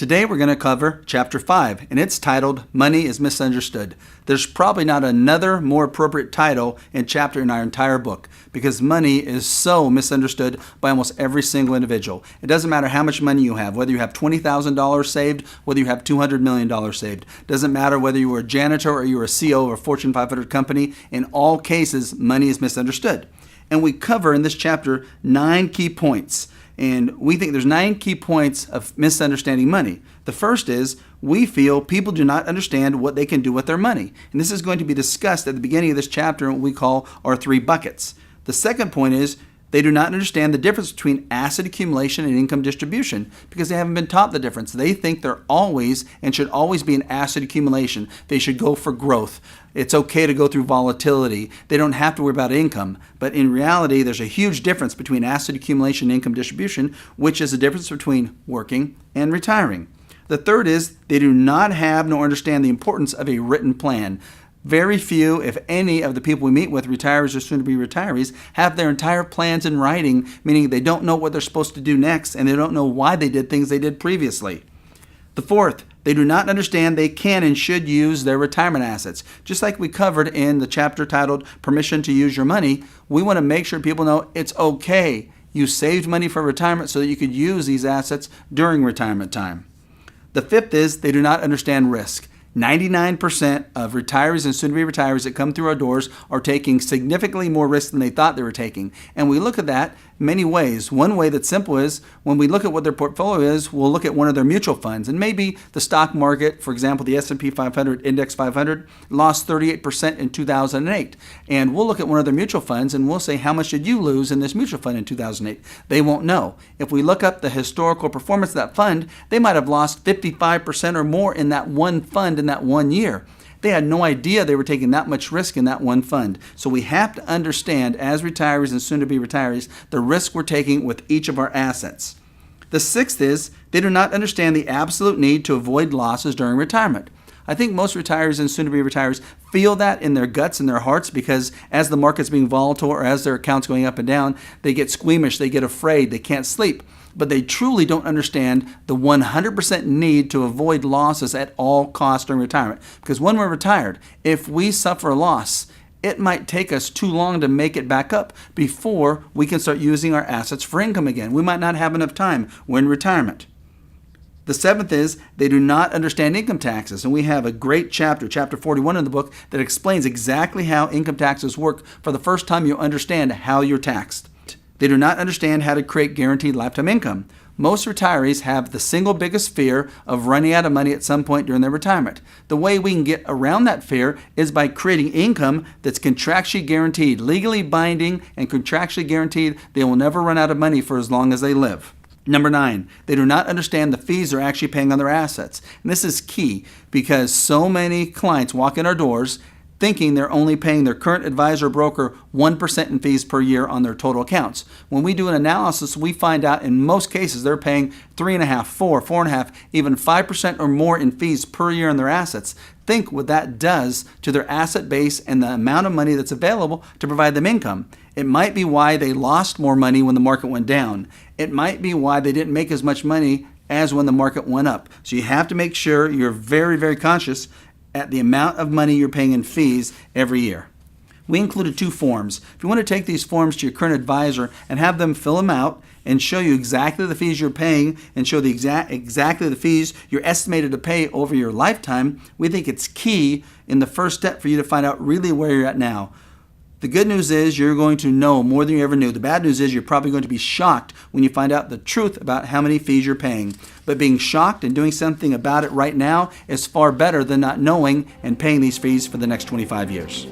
Today we're going to cover Chapter 5, and it's titled, Money is Misunderstood. There's probably not another more appropriate title and chapter in our entire book, because money is so misunderstood by almost every single individual. It doesn't matter how much money you have, whether you have $20,000 saved, whether you have $200 million saved. It doesn't matter whether you were a janitor or you were a CEO of a Fortune 500 company. In all cases, money is misunderstood. And we cover in this chapter 9 key points. And we think there's 9 key points of misunderstanding money. The first is we feel people do not understand what they can do with their money. And this is going to be discussed at the beginning of this chapter in what we call our 3 buckets. The second point is they do not understand the difference between asset accumulation and income distribution because they haven't been taught the difference. They think they're always and should always be an asset accumulation. They should go for growth. It's okay to go through volatility. They don't have to worry about income. But in reality, there's a huge difference between asset accumulation and income distribution, which is the difference between working and retiring. The third is they do not have nor understand the importance of a written plan. Very few, if any, of the people we meet with, retirees or soon-to-be retirees, have their entire plans in writing, meaning they don't know what they're supposed to do next and they don't know why they did things they did previously. The fourth, they do not understand they can and should use their retirement assets. Just like we covered in the chapter titled Permission to Use Your Money, we want to make sure people know it's okay. You saved money for retirement so that you could use these assets during retirement time. The fifth is they do not understand risk. 99% of retirees and soon-to-be retirees that come through our doors are taking significantly more risk than they thought they were taking. And we look at that many ways. One way that's simple is when we look at what their portfolio is, we'll look at one of their mutual funds. And maybe the stock market, for example, the S&P 500, Index 500, lost 38% in 2008. And we'll look at one of their mutual funds and we'll say, how much did you lose in this mutual fund in 2008? They won't know. If we look up the historical performance of that fund, they might have lost 55% or more in that one fund in that 1 year. They had no idea they were taking that much risk in that one fund. So we have to understand, as retirees and soon-to-be retirees, the risk we're taking with each of our assets. The sixth is they do not understand the absolute need to avoid losses during retirement. I think most retirees and soon-to-be retirees feel that in their guts and their hearts because as the market's being volatile or as their account's going up and down, they get squeamish, they get afraid, they can't sleep. But they truly don't understand the 100% need to avoid losses at all costs during retirement. Because when we're retired, if we suffer a loss, it might take us too long to make it back up before we can start using our assets for income again. We might not have enough time when retirement. The seventh is they do not understand income taxes. And we have a great chapter, chapter 41 in the book, that explains exactly how income taxes work. For the first time, you'll understand how you're taxed. They do not understand how to create guaranteed lifetime income. Most retirees have the single biggest fear of running out of money at some point during their retirement. The way we can get around that fear is by creating income that's contractually guaranteed, legally binding and contractually guaranteed they will never run out of money for as long as they live. Number 9, they do not understand the fees they're actually paying on their assets. And this is key because so many clients walk in our doors thinking they're only paying their current advisor or broker 1% in fees per year on their total accounts. When we do an analysis, we find out in most cases they're paying 3.5%, 4%, 4.5%, even 5% or more in fees per year on their assets. Think what that does to their asset base and the amount of money that's available to provide them income. It might be why they lost more money when the market went down. It might be why they didn't make as much money as when the market went up. So you have to make sure you're very, very conscious at the amount of money you're paying in fees every year. We included 2 forms. If you want to take these forms to your current advisor and have them fill them out and show you exactly the fees you're paying and show the exactly the fees you're estimated to pay over your lifetime, we think it's key in the first step for you to find out really where you're at now. The good news is you're going to know more than you ever knew. The bad news is you're probably going to be shocked when you find out the truth about how many fees you're paying. But being shocked and doing something about it right now is far better than not knowing and paying these fees for the next 25 years.